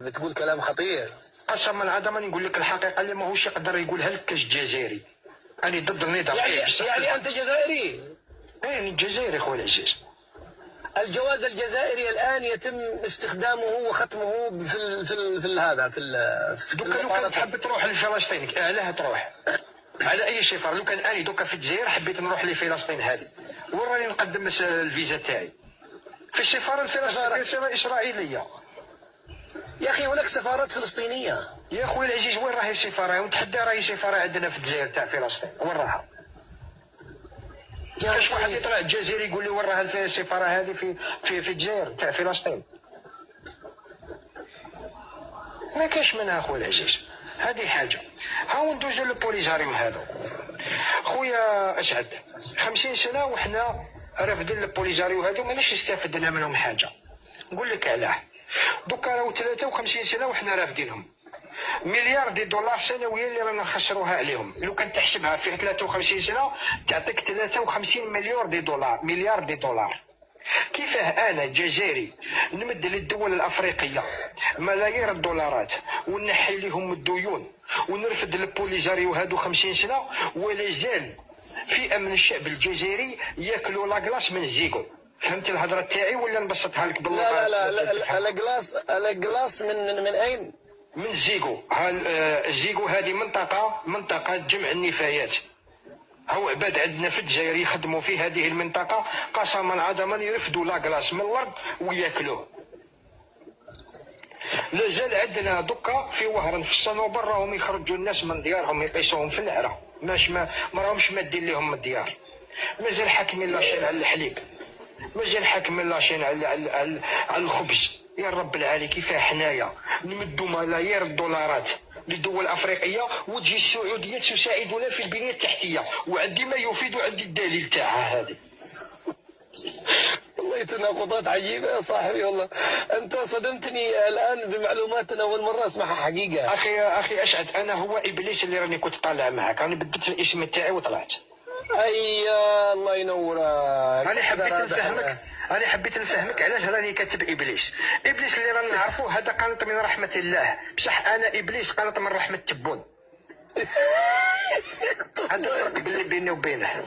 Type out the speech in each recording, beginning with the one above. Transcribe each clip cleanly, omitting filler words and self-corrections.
بتقول كلام خطير. قسما العظم نقول لك الحقيقه اللي ماهوش يقدر يقولها لك كاش جزائري. انا ضد النظام. يعني انت جزائري؟ ايه جزائري خويا العزيز. الجواز الجزائري الان يتم استخدامه وختمه في هذا دوكا لو كان تحب تروح لفلسطين علاه تروح؟ على اي شفر؟ لو كان اني دوكا في الجزائر حبيت نروح لفلسطين هذه وين راني نقدم الفيزا تاعي؟ في السفاره الاسرائيليه. يا اخي هناك سفارات فلسطينيه. يا خويا العزيز وين راهي السفاره؟ ونتحدى راهي سفاره عندنا في الجزائر تاع فلسطين وين راها؟ كاش واحد يطلع الجزائري يقول لي وين راها السفاره هذه في الجزائر تاع فلسطين؟ ما كاش منها خويا العزيز. هذه حاجه. هاو ندوزو للبوليزاريوم هذا. خويا اسعد 50 سنه وحنا رافدين البوليزاريو هذو ماناش استفدنا منهم حاجه. نقول لك علاه. دوكا راهو 53 سنه وحنا رافدينهم. مليار دي دولار سنويا اللي رانا نخسروها عليهم. لو كان تحسبها في 53 سنه تعطيك 53 مليار دي دولار. كيفاه انا جزائري نمد للدول الافريقيه ملايير الدولارات ونحي لهم الديون ونرفد البوليزاريو هادو 50 سنه ولا زال فئه من الشعب الجزائري ياكلوا لاكلاص من الزيكو. فهمت الهضره تاعي ولا نبسطها لك باللغه؟ لا لاكلاص من اين؟ من الزيكو. الزيكو هذه منطقه جمع النفايات. هو عباد عندنا في الجزائر يخدموا في هذه المنطقه قسما عظما يرفدوا لاكلاص من الارض وياكلوه. لازال عندنا دوكا في وهران في الصنوبر راهم يخرجوا الناس من ديارهم يقيسوهم في العرا. ما راهمش مادين لهم من الديار. مازال حاكمين لاشين على الحليب. مازال حاكمين لاشين على الخبز. يا رب العالي كيفاه حنايا نمدوا ملايير الدولارات للدول الافريقيه وتجي السعوديه تساعدنا في البنيه التحتيه وعندي ما يفيد وعندي الدليل تاعها هذه. والله تناقضات عجيبه يا صاحبي والله. انت صدمتني الان بمعلومات انا اول مره اسمعها حقيقه. اخي اسعد انا هو ابليس اللي راني كنت طالع معك. انا بدلت الاسم تاعي وطلعت. اي الله ينورك. انا حبيت نفهمك علاش راني كاتب ابليس. ابليس اللي رانا نعرفوه هذا قانط من رحمه الله بصح انا ابليس قانط من رحمه تبون. هذا الفرق اللي بيني وبينه.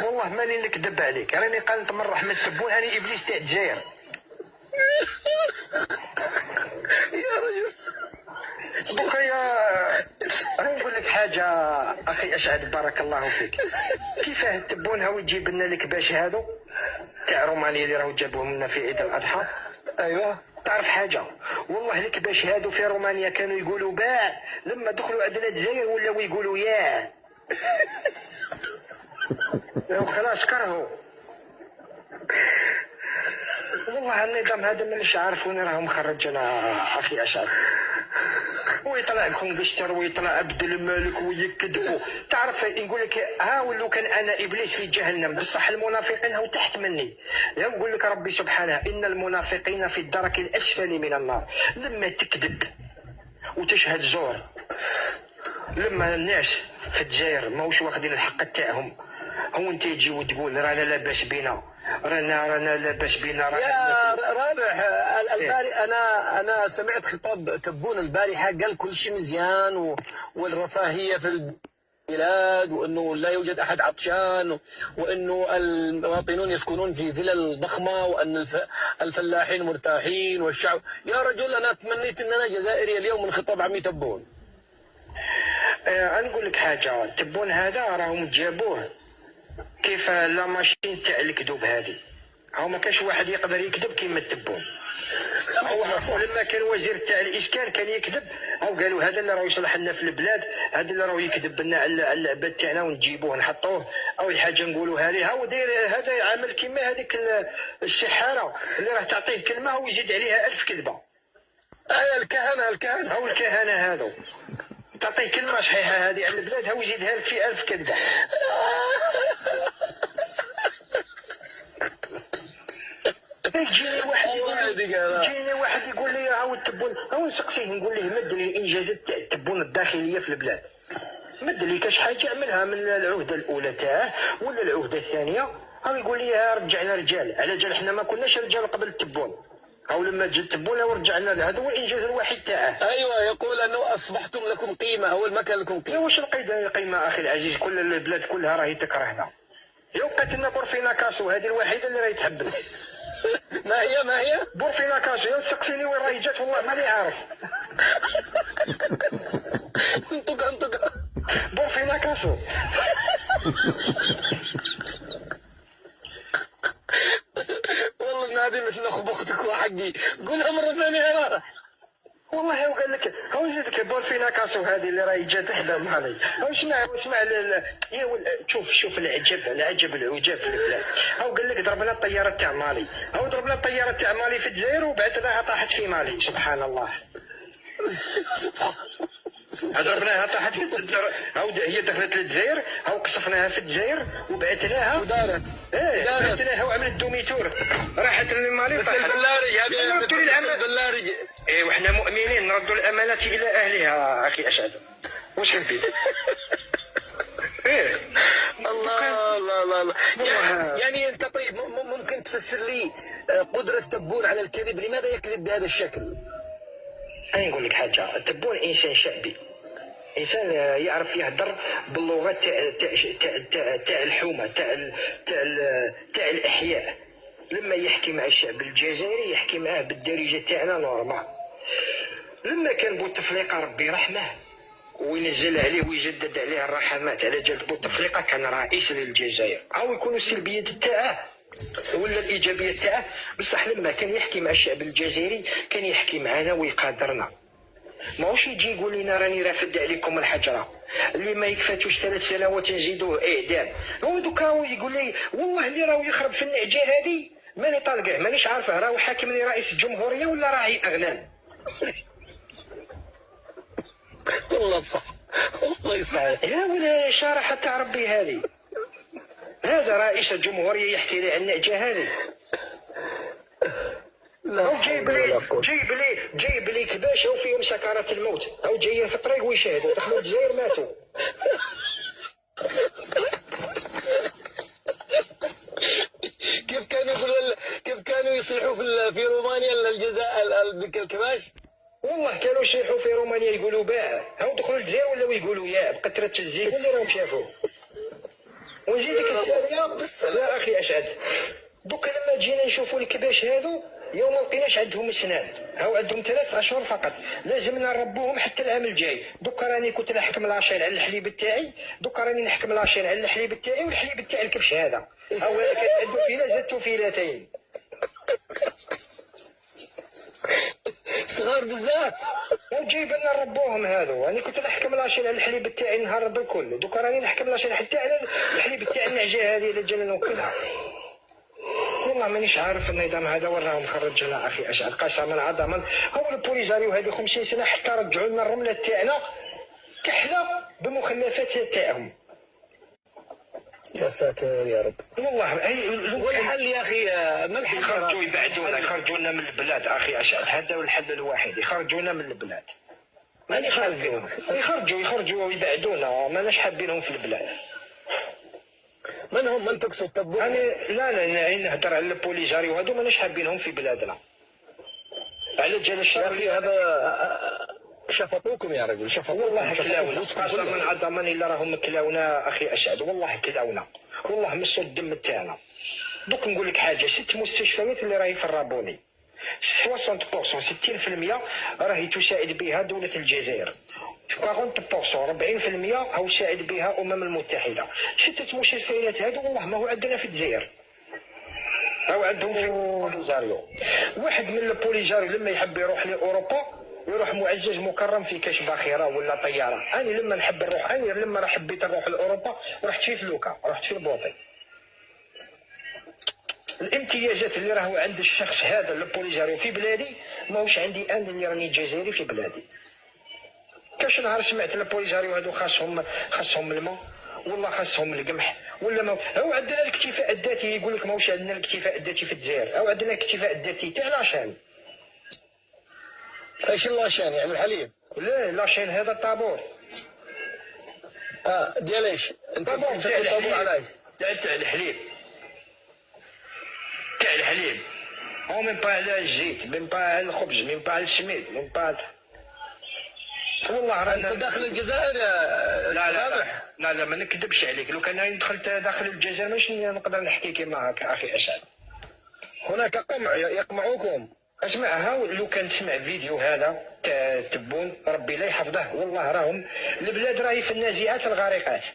والله ماني نكذب عليك راني قانط من رحمه تبون. انا ابليس تاع الجزائر. يا رجل دوكا راني نقول لك حاجه اخي اسعد بارك الله فيك. كيفاه تبون هاو يجيب لنا الكباش هادو تاع رومانيا اللي راهو جابوهم لنا في عيد الاضحى؟ ايوه تعرف حاجه والله الكباش هادو في رومانيا كانوا يقولوا باع لما دخلوا عندنا الجزائر ولاو يقولوا ياه. خلاص كرهوا. والله النظام هذا مانيش عارف وين راهم مخرجنا اخي اسعد. ويطلع كونغستر ويطلع عبد الملك ويكذبوا. تعرف نقول لك ها ولو كان انا ابليس في جهنم بصح المنافقين هو تحت مني. نقول لك ربي سبحانه ان المنافقين في الدرك الاسفل من النار. لما تكذب وتشهد زور لما الناس في الجزائر ماهوش واخدين الحق تاعهم هو انت تجي وتقول رانا لاباس بينا رانا لاباس بينا. يا رابح الباري انا سمعت خطاب تبون البارحه قال كل شيء مزيان والرفاهيه في البلاد وانه لا يوجد احد عطشان وانه المواطنون يسكنون في فلل ضخمه وان الفلاحين مرتاحين والشعب. يا رجل انا تمنيت ان انا جزائري اليوم من خطاب عمي تبون. نقول لك حاجه تبون هذا راهم جابوه كيف لا ماشين تاع الكذوب هذه. هو ما كاش واحد يقدر يكذب كيما تبون. هو لما كان وزير تاع الاسكان كان يكذب او قالوا هذا اللي راه يصلح لنا في البلاد هذا اللي راه يكذب لنا على العباد تاعنا ونجيبوه نحطوه اول حاجه نقولوها ليه. هو داير هذا عمل كيما هذيك السحاره اللي راه تعطيه كلمه هو يزيد عليها 1000 كذبه. الكهنه هو الكهنه هذو تعطيه كلمه صحيحه هذه على البلاد هو يزيدها لك في 1000 كذبه. يجيني واحد يقول لي هاو التبون هاو نسقسيه نقول له مد لي الانجازات تاع التبون الداخليه في البلاد. مد لي كاش حاجه عملها من العهده الاولى تاعه ولا العهده الثانيه هاو يقول لي رجعنا رجال، على جال حنا ما كناش رجال قبل التبون، او لما جا التبون ورجعنا. هذا هو الانجاز الوحيد تاعه. ايوه، يقول انه اصبحتم لكم قيمه، اول ما كان لكم قيمه. واش القيمه اخي العزيز؟ كل البلاد كلها راهي تكرهنا. بقات لنا بورفينا كاسو، هذه الوحيده اللي راهي تحبنا. ما هي بورفينا كاسو. يا سقسيني وين راهي جات، والله ماني عارف. انطق بورفينا كاسو. والله نادي مثل خبختك وحقي، قولها مره ثانيه. والله هو قال لك، هو زيدك بورفينا كاسو هذه اللي راهي جات حدا مالي. هو اسمع شوف العجب العجب العجاب في البلاد. هو قال لك ضربنا الطياره تاع مالي، هو ضربنا الطياره تاع مالي في الجزائر وبعثناها طاحت في مالي. سبحان الله. ضربناها طاحت في هاو هي دخلت للجزائر، هاو قصفناها في الجزائر وبعثناها ودارت. بعثناها وعملت دوميتور، راحت للمالي مثل البلاري هذه، مثل البلاري. ايه، وحنا مؤمنين نردوا الامانات الى اهلها اخي اسعد. واش حبيت؟ ايه الله الله الله الله. يعني انت طيب ممكن تفسر لي قدره تبون على الكذب؟ لماذا يكذب بهذا الشكل؟ أنا نقول لك حاجة، التبون إنسان شعبي، إنسان يعرف يهدر باللغة تاع الحومة، تاع الإحياء. لما يحكي مع الشعب الجزائري يحكي معاه بالدارجة تاعنا نورمال. لما كان بوتفليقة ربي رحمه وينزل عليه ويجدد عليه الرحمات، على جال بوتفليقة كان رئيس للجزائر، أو يكونوا السلبيات تاعه ولا الايجابيه تاعه، بصح لما كان يحكي مع الشعب الجزائري كان يحكي معنا ويقادرنا. ماهوش يجي يقول لنا راني رافد عليكم الحجره، اللي ما يكفاتوش 3 سنوات نزيدوه اعدام. هو دوكا يقول لي والله اللي راهو يخرب في النعجه هذه ماني طالقه، مانيش عارفه راهو حاكمني رئيس الجمهوريه ولا راعي اغنام. والله صح، والله صحيح. يا ولا شارحه تاع ربي هذه. هذا رئيس الجمهورية يحكي لي عن النعجة هذه. أو جايب لي كباش أو فيهم سكرات الموت، أو جايين في الطريق ويشاهدوا دخلوا الجزائر ماتوا. كيف كانوا يصيحوا في رومانيا الجزائر الكباش؟ والله كانوا يصيحوا في رومانيا يقولوا باع، هاو دخلوا الجزائر ولاو يقولوا يا بقطرة الزيت اللي راهم شافوا. ونزيدك الثانية يا أخي أسعد، دوك لما جينا نشوفوا الكباش هذو يوم ما لقيناش عندهم اسنان، هاو عندهم 3 أشهر فقط، لازمنا نربوهم حتى العام الجاي. دوك راني كنت نحكم لاشين على الحليب تاعي، دوك راني نحكم لاشين على الحليب تاعي والحليب تاع الكبش هذا، هاو هذا كان عنده فيلا زدتو فيلتين. صغار بزاف. وجايب لنا نربوهم هذو، راني كنت نحكم لاشين على الحليب تاعي النهار بالكل، دوك راني نحكم لاشين حتى على الحليب تاع النعجه هذه اللي جانا نوكلها. والله مانيش عارف النظام هذا وين راهم خرجنا اخي اسعد، قسما عظما. هو البوليزاريو هذه 50 سنه حتى رجعوا لنا الرمله تاعنا كحله بمخلفات تاعهم. يا ساتر يا رب. والله والحل يا اخي ما الحل؟ يخرجوا يبعدونا، يخرجونا من البلاد اخي اسعد، هذا هو الحل الوحيد، يخرجونا من البلاد. ماني خايفين. يخرجوا ويبعدونا، ماناش حابينهم في البلاد. من هم؟ من تقصد تبون؟ لا نهضر على البوليزاريو هادو ماناش حابينهم في بلادنا. على جال يا اخي هذا شفطوكم يا رجل، شفطوكم. والله كلاونا قسما من عظما الا راهم كلاونا اخي اسعد، والله كلاونا، والله مسوا الدم تاعنا. دوك نقول لك حاجه، 6 مستشفيات اللي راهي في الرابوني 60% 60% راهي تساعد بها دوله الجزائر، 40% 40% او ساعد بها الامم المتحده. 6 مستشفيات هادو والله ما هو عندنا في الجزائر، او عندهم في البوليزاريو. واحد من البوليزاريو لما يحب يروح لاوروبا يروح معزز مكرم في كاش باخره ولا طياره. انا لما نحب نروح، انا لما حبيت نروح لاوروبا رحت في فلوكا، رحت في البوطي. الامتيازات اللي راهو عند الشخص هذا البوليزاريو في بلادي ماهوش عندي انا اللي راني جزائري في بلادي. كاش نهار سمعت البوليزاريو هذو خاصهم الماء والله خاصهم القمح ولا ما هو عندنا الاكتفاء الذاتي. يقول لك ماهوش عندنا الاكتفاء الذاتي في الجزائر، او عندنا الاكتفاء الذاتي تاع لاشين. ايش اللاشين يعني الحليب؟ لا لاشين هذا الطابور. ديال ايش؟ انت طابور طابور على ايش؟ تاع الحليب. تاع الحليب، او ميم با على الزيت، ميم با على الخبز، ميم با على السميد، ميم با. والله رانا انت داخل الجزائر يا لا لا رابح؟ لا ما نكذبش عليك، لو كان أنا دخلت داخل الجزائر ماشي نقدر نحكي كيما اخي اسعد. هناك قمع يقمعوكم. اسمع، ها لو كان تسمع فيديو هذا تاع تبون ربي لا يحفظه، والله راهم البلاد راهي في النازعات الغارقات.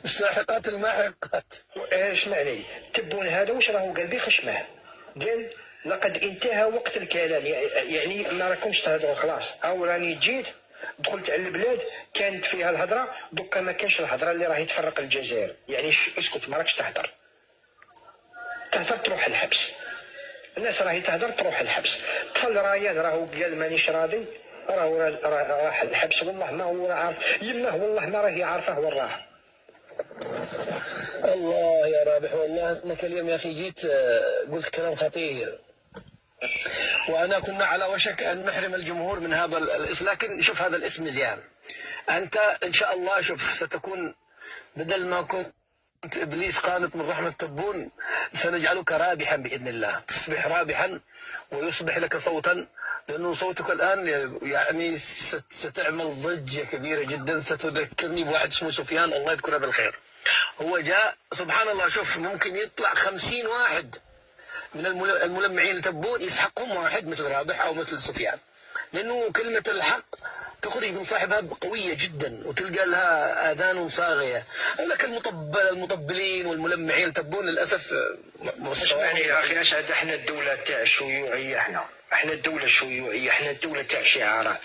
الساحقات الماحقات. اسمعني، تبون هذا واش راهو قال بخشمه، قال لقد انتهى وقت الكلام، يعني ما راكمش تهضروا خلاص، او راني جيت دخلت على البلاد كانت فيها الهضره، دوكا ما كانش الهضره اللي راهي تفرق الجزائر، يعني اسكت ما راكش تهضر تروح الحبس. الناس راهي تهدر تروح الحبس. طفل ريان راهو قال مانيش راضي، راهو راح الحبس، والله ما هو عارف يمه، والله ما راهي عارفه وين راه. الله يا رابح، والله انك اليوم يا اخي جيت قلت كلام خطير، وانا كنا على وشك ان نحرم الجمهور من هذا الاسم، لكن شوف هذا الاسم زيان. انت ان شاء الله شوف ستكون بدل ما كنت ابليس قانط من رحمه تبون، سنجعلك رابحا باذن الله، تصبح رابحا ويصبح لك صوتا، لانه صوتك الان يعني ستعمل ضجه كبيره جدا. ستذكرني بواحد اسمه سفيان الله يذكره بالخير، هو جاء سبحان الله، شوف ممكن يطلع 50 واحد من الملمعين لتبون يسحقهم واحد مثل رابح او مثل سفيان، لانه كلمه الحق تخرج من صاحبها قويه جدا وتلقى لها اذان صاغيه. ولك المطبلين والملمعين تبون للاسف. اسمعني يا اخي اسعد، احنا الدوله تاع الشيوعيه، احنا الدوله الشيوعيه، احنا الدوله تاع شعارات،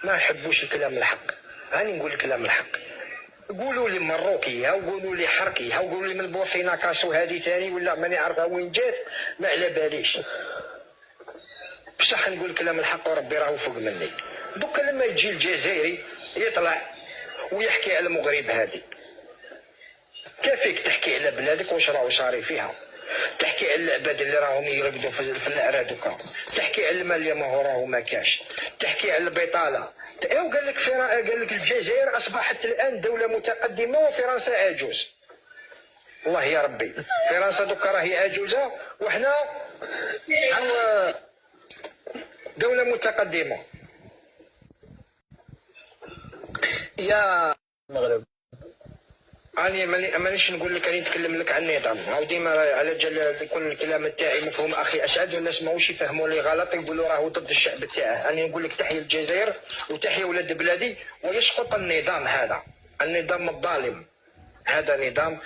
ما يحبوش الكلام الحق. هاني نقول الكلام الحق، قولوا لي مروكي او قولوا لي حركي او قولوا لي من بوركينا كاسو هذه ثاني ولا ماني عارفه وين جات، ما على باليش. بصح نقول كلام الحق وربي راهو فوق مني. دوكا لما يجي الجزائري يطلع ويحكي على المغرب هذه، كيفيك تحكي على بلادك واش راهو صاري فيها، تحكي على العباد اللي راهم يرقدوا في الاعراض دوكا، تحكي على المال اللي ما هو راهو ما كاش، تحكي على البطاله. وقال لك قال لك الجزائر اصبحت الان دوله متقدمه وفرنسا عجوز. والله يا ربي فرنسا دوكا راهي عجوزه وحنا دوله متقدمه. يا المغرب أنا مانيش نقول لك، راني نتكلم لك عن النظام، هاو ديما على جال يكون الكلام تاعي مفهوم اخي اسعد، والناس ماهوش يفهموا لي غلط يقولوا راهو ضد الشعب تاعه. انا نقول لك تحيا الجزائر وتحيا ولاد بلادي، ويسقط النظام هذا، النظام الظالم، هذا نظام